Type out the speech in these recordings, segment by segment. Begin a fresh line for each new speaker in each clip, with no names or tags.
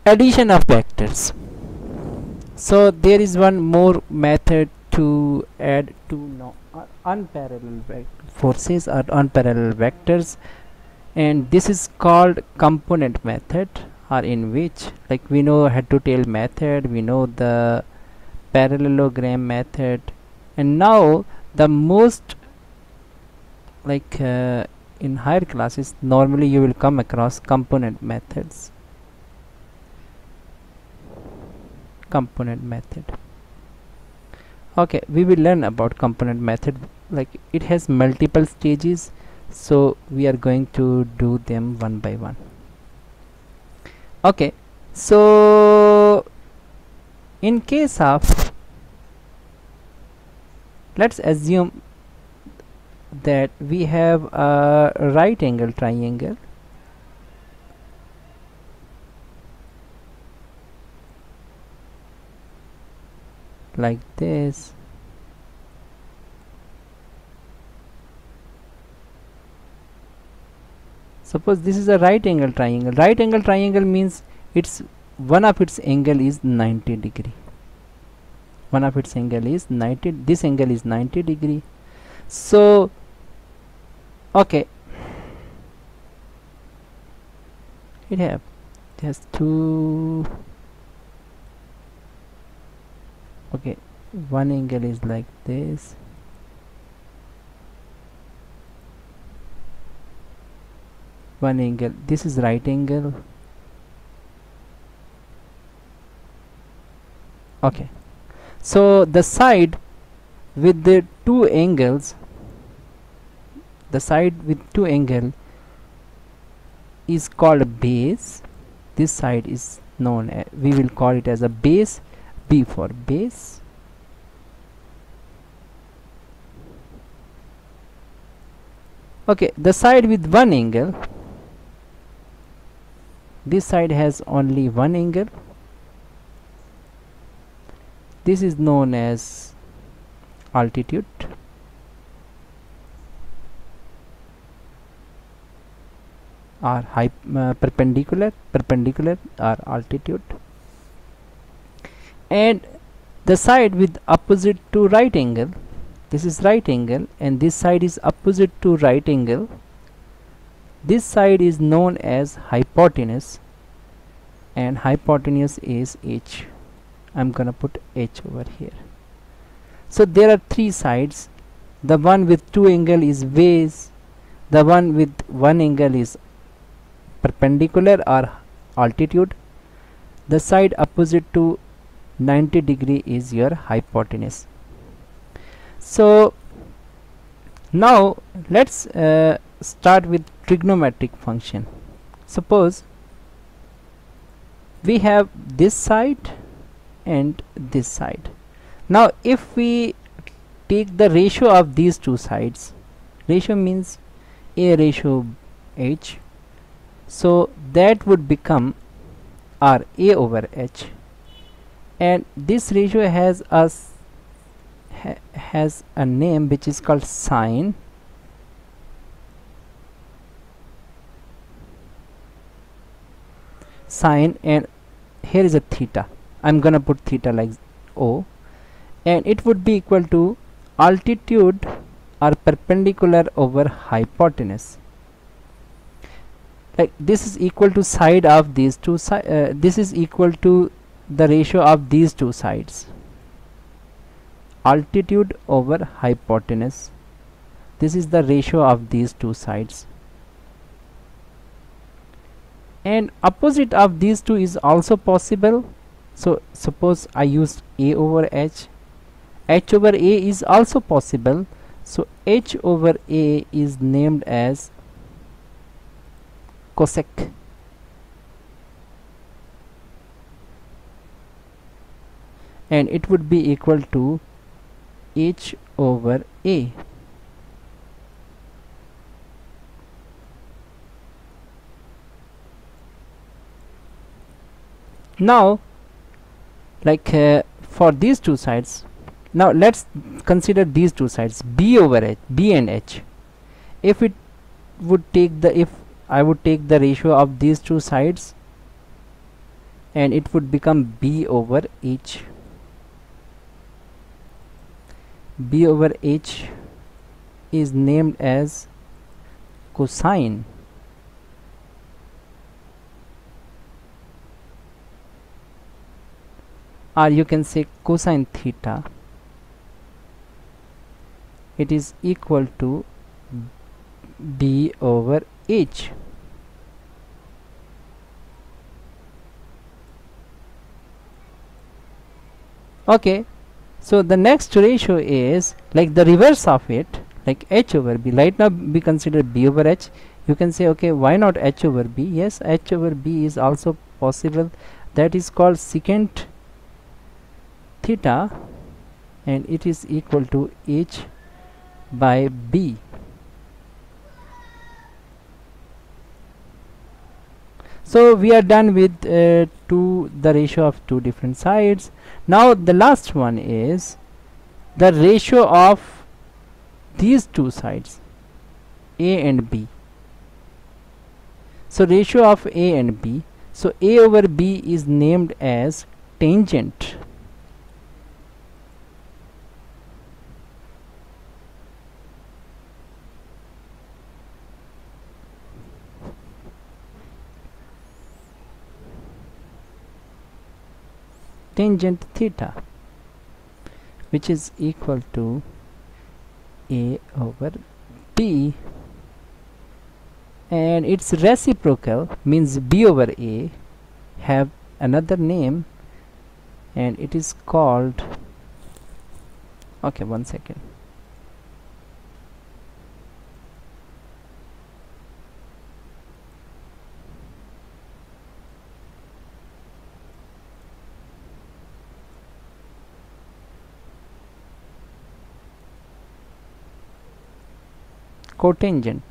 Addition of vectors. So there is one more method to add two unparalleled forces or unparalleled vectors, and this is called component method, or in which, like, we know head to tail method, we know the parallelogram method, and now the most, like, in higher classes normally you will come across component methods. Component method. Okay, we will learn about component method. Like, it has multiple stages, so we are going to do them one by one. Okay, so in case of, let's assume that we have a right angle triangle, like this. Suppose this is a right angle triangle. Right angle triangle means it's one of its angle is 90 degree. One of its angle is 90. This angle is 90 degree. So okay, it have just two. Okay, one angle is like this, one angle, this is right angle. Okay, so the side with the two angles, the side with two angle is called base. This side is known as, we will call it as a base, B for base. Okay, the side with one angle, this side has only one angle, this is known as altitude. Or perpendicular or altitude. And the side with opposite to right angle, this is right angle, and this side is opposite to right angle, this side is known as hypotenuse, and hypotenuse is h. I'm gonna put h over here. So there are three sides. The one with two angle is base, the one with one angle is perpendicular or altitude, the side opposite to 90 degree is your hypotenuse. So now let's start with trigonometric function. Suppose we have this side and this side. Now if we take the ratio of these two sides, ratio means a ratio h, so that would become r a over h, and this ratio has a name which is called sine. Sine, and here is a theta. I'm gonna put theta like O, and it would be equal to altitude or perpendicular over hypotenuse. Like, this is equal to side of these two this is equal to the ratio of these two sides, altitude over hypotenuse. This is the ratio of these two sides, and opposite of these two is also possible. So suppose I used a over h, h over a is also possible, so h over a is named as cosec. And it would be equal to h over a. Now, like, for these two sides, now let's consider these two sides, b over h, b and h. If it would take the, if I would take the ratio of these two sides, and it would become b over h. B over h is named as cosine, or you can say cosine theta. It is equal to b over h. Okay, so the next ratio is like the reverse of it, like h over b. Right now we consider b over h. You can say, okay, why not h over b? Yes, h over b is also possible. That is called secant theta, and it is equal to h by b. So we are done with the ratio of two different sides. Now the last one is the ratio of these two sides, a and b. So ratio of a and b. So a over b is named as tangent. Tangent theta, which is equal to a over b, and its reciprocal means b over a have another name, and it is called, okay, one second, cotangent.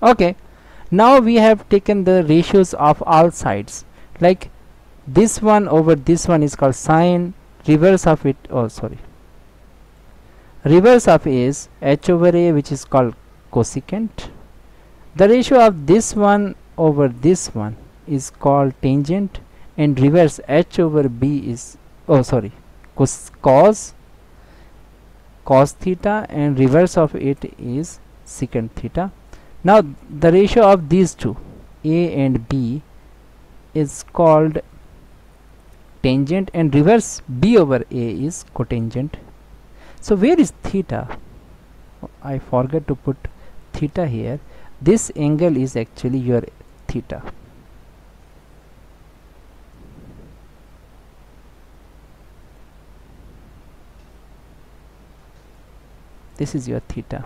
Okay, now we have taken the ratios of all sides, like this one over this one is called sine, reverse of it, oh sorry, reverse of is h over a, which is called cosecant. The ratio of this one over this one is called tangent, and reverse h over b is, oh sorry, cos theta, and reverse of it is secant theta. Now the ratio of these two, a and b, is called tangent, and reverse b over a is cotangent. So where is theta? I forgot to put theta here. This angle is actually your theta. This is your theta.